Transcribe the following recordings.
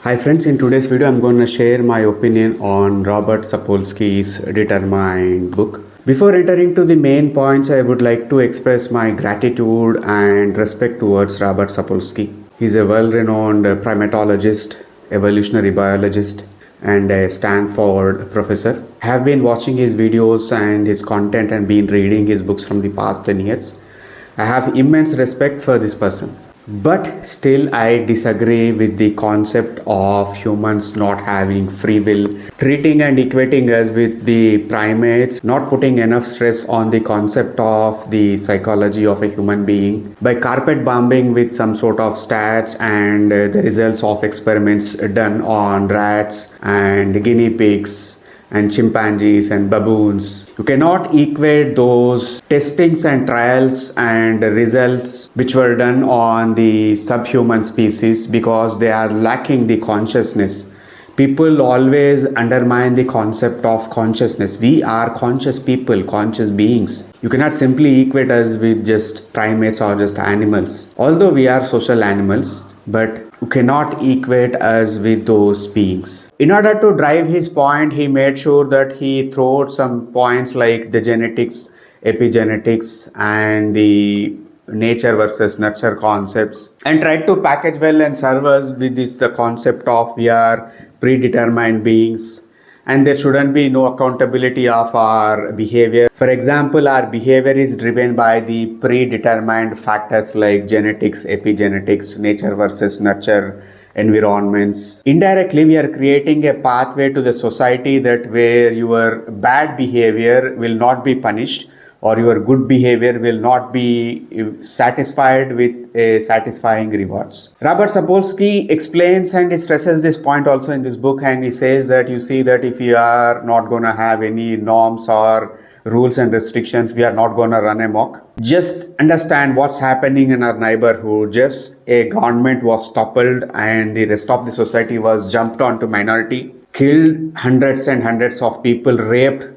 Hi friends, in today's video I'm going to share my opinion on Robert Sapolsky's Determined book. Before entering to the main points, I would like to express my gratitude and respect towards Robert Sapolsky. He's a well-renowned primatologist, evolutionary biologist, and a Stanford professor. I have been watching his videos and his content and been reading his books from the past 10 years. I have immense respect for this person. But still, I disagree with the concept of humans not having free will, treating and equating us with the primates, not putting enough stress on the concept of the psychology of a human being by carpet bombing with some sort of stats and the results of experiments done on rats and guinea pigs and chimpanzees and baboons. You cannot equate those testings and trials and results which were done on the subhuman species because they are lacking the consciousness. People always undermine the concept of consciousness. We are conscious people, conscious beings. You cannot simply equate us with just primates or just animals. Although we are social animals, but you cannot equate us with those beings. In order to drive his point, he made sure that he threw some points like the genetics, epigenetics, and the nature versus nurture concepts, and tried to package well and serve us with the concept of we are predetermined beings and there shouldn't be no accountability of our behavior. For example, our behavior is driven by the predetermined factors like genetics, epigenetics, nature versus nurture, environments. Indirectly, we are creating a pathway to the society that where your bad behavior will not be punished or your good behavior will not be satisfied with satisfying rewards. Robert Sapolsky explains and he stresses this point also in this book, and he says that you see that if you are not going to have any norms or rules and restrictions, we are not going to run amok. Just understand what's happening in our neighborhood. Just a government was toppled and the rest of the society was jumped onto minority, killed hundreds and hundreds of people, raped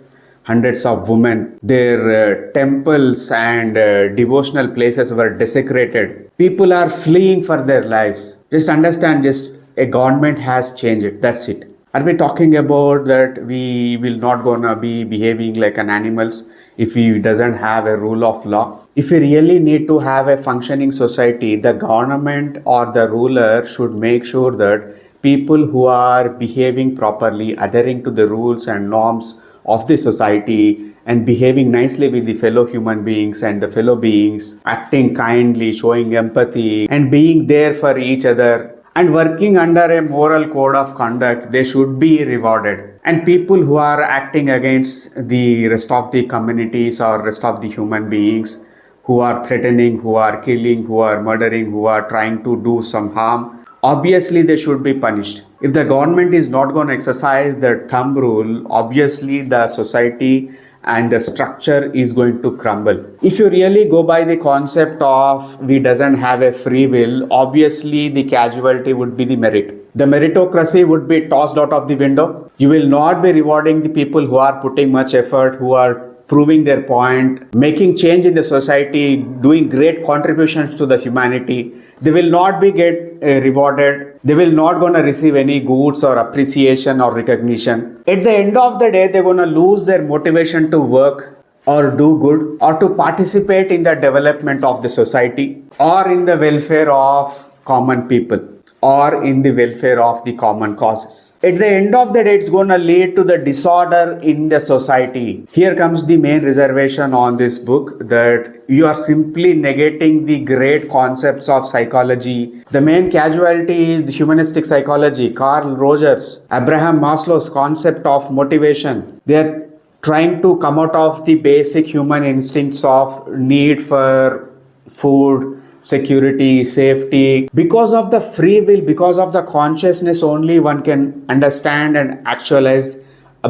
hundreds of women. Their temples and devotional places were desecrated. People are fleeing for their lives. Just understand, just a government has changed it. That's it. Are we talking about that we will not gonna be behaving like an animals if we doesn't have a rule of law? If we really need to have a functioning society, the government or the ruler should make sure that people who are behaving properly, adhering to the rules and norms of the society and behaving nicely with the fellow human beings and the fellow beings, acting kindly, showing empathy and being there for each other and working under a moral code of conduct, they should be rewarded. And people who are acting against the rest of the communities or rest of the human beings, who are threatening, who are killing, who are murdering, who are trying to do some harm, obviously they should be punished. If the government is not going to exercise the thumb rule, obviously the society and the structure is going to crumble. If you really go by the concept of we doesn't have a free will, obviously the casualty would be the merit. The meritocracy would be tossed out of the window. You will not be rewarding the people who are putting much effort, who are proving their point, making change in the society, doing great contributions to the humanity. They will not be get rewarded. They will not going to receive any goods or appreciation or recognition. At the end of the day, they're going to lose their motivation to work or do good or to participate in the development of the society or in the welfare of common people or in the welfare of the common causes. At the end of the day, it's going to lead to the disorder in the society. Here comes the main reservation on this book, that you are simply negating the great concepts of psychology. The main casualty is the humanistic psychology, Carl Rogers, Abraham Maslow's concept of motivation. They are trying to come out of the basic human instincts of need for food, security, safety. Because of the free will, because of the consciousness only, one can understand and actualize,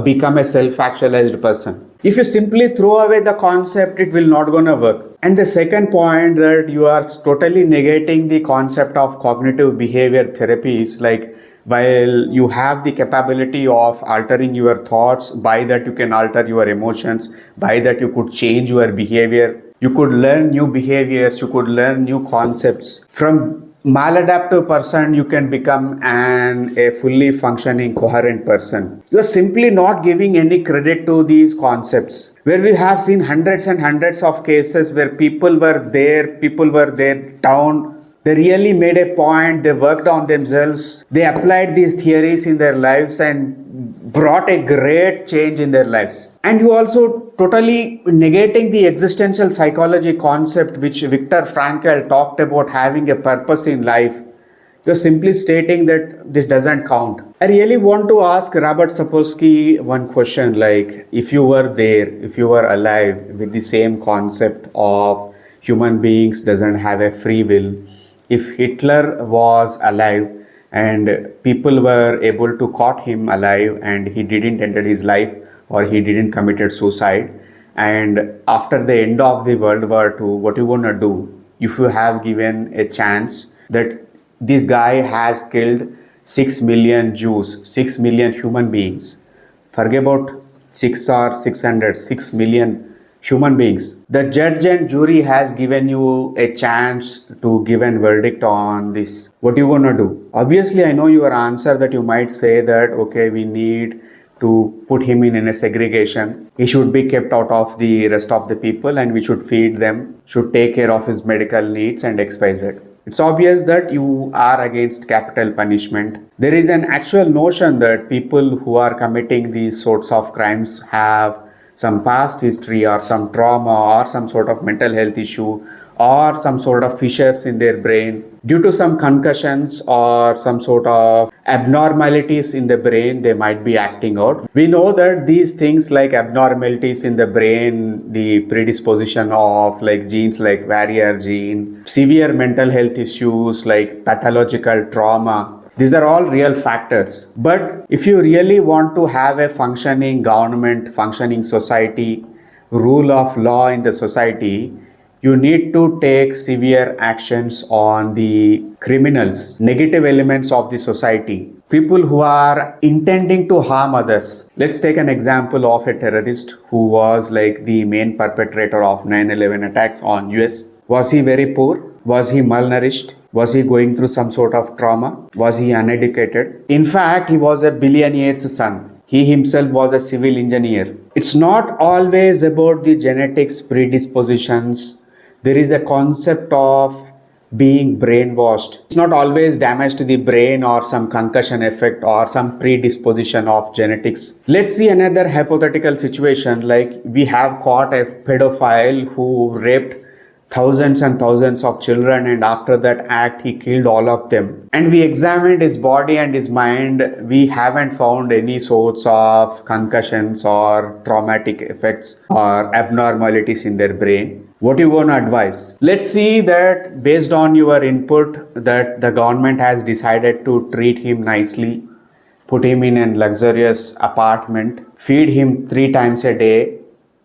become a self-actualized person. If you simply throw away the concept, it will not gonna work. And the second point, that you are totally negating the concept of cognitive behavior therapies, like while you have the capability of altering your thoughts, by that you can alter your emotions, by that you could change your behavior. You could learn new behaviors, you could learn new concepts from maladaptive person, you can become a fully functioning, coherent person. You are simply not giving any credit to these concepts. Where we have seen hundreds and hundreds of cases where people were there down. They really made a point, they worked on themselves, they applied these theories in their lives and brought a great change in their lives. And you also totally negating the existential psychology concept which Viktor Frankl talked about, having a purpose in life. You're simply stating that this doesn't count. I really want to ask Robert Sapolsky one question, like if you were there, if you were alive with the same concept of human beings doesn't have a free will, if Hitler was alive and people were able to caught him alive and he didn't end his life or he didn't committed suicide, and after the end of the World War II, what you want to do if you have given a chance that this guy has killed 6 million Jews, 6 million human beings. Forget about 6 or 600, 6 million human beings. The judge and jury has given you a chance to give a verdict on this. What do you want to do? Obviously, I know your answer that you might say that, okay, we need to put him in a segregation. He should be kept out of the rest of the people and we should feed them, should take care of his medical needs and XYZ. It's obvious that you are against capital punishment. There is an actual notion that people who are committing these sorts of crimes have some past history or some trauma or some sort of mental health issue or some sort of fissures in their brain. Due to some concussions or some sort of abnormalities in the brain, they might be acting out. We know that these things like abnormalities in the brain, the predisposition of like genes like warrior gene, severe mental health issues like pathological trauma, these are all real factors. But if you really want to have a functioning government, functioning society, rule of law in the society, you need to take severe actions on the criminals, negative elements of the society, people who are intending to harm others. Let's take an example of a terrorist who was like the main perpetrator of 9/11 attacks on US. Was he very poor? Was he malnourished? Was he going through some sort of trauma? Was he uneducated? In fact, he was a billionaire's son. He himself was a civil engineer. It's not always about the genetics, predispositions. There is a concept of being brainwashed. It's not always damage to the brain or some concussion effect or some predisposition of genetics. Let's see another hypothetical situation, like we have caught a pedophile who raped thousands and thousands of children, and after that act he killed all of them, and we examined his body and his mind. We haven't found any sorts of concussions or traumatic effects or abnormalities in their brain. What do you want to advise? Let's see that based on your input that the government has decided to treat him nicely, put him in a luxurious apartment, feed him 3 times a day.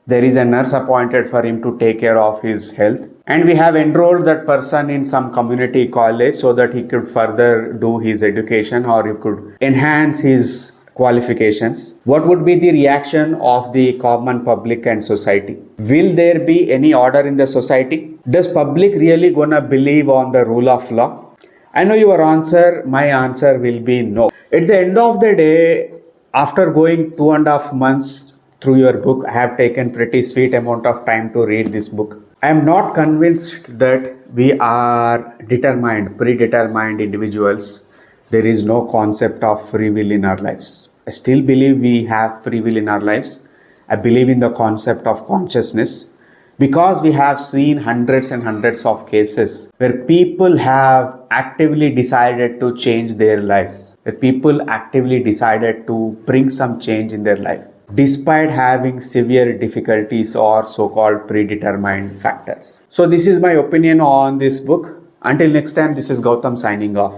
There is a nurse appointed for him to take care of his health. And we have enrolled that person in some community college so that he could further do his education or he could enhance his qualifications. What would be the reaction of the common public and society? Will there be any order in the society? Does public really gonna believe on the rule of law? I know your answer. My answer will be no. At the end of the day, after going 2.5 months through your book, I have taken pretty sweet amount of time to read this book. I am not convinced that we are predetermined individuals. There is no concept of free will in our lives. I still believe we have free will in our lives. I believe in the concept of consciousness because we have seen hundreds and hundreds of cases where people have actively decided to change their lives, where people actively decided to bring some change in their life, despite having severe difficulties or so-called predetermined factors. So this is my opinion on this book. Until next time, this is Gautam signing off.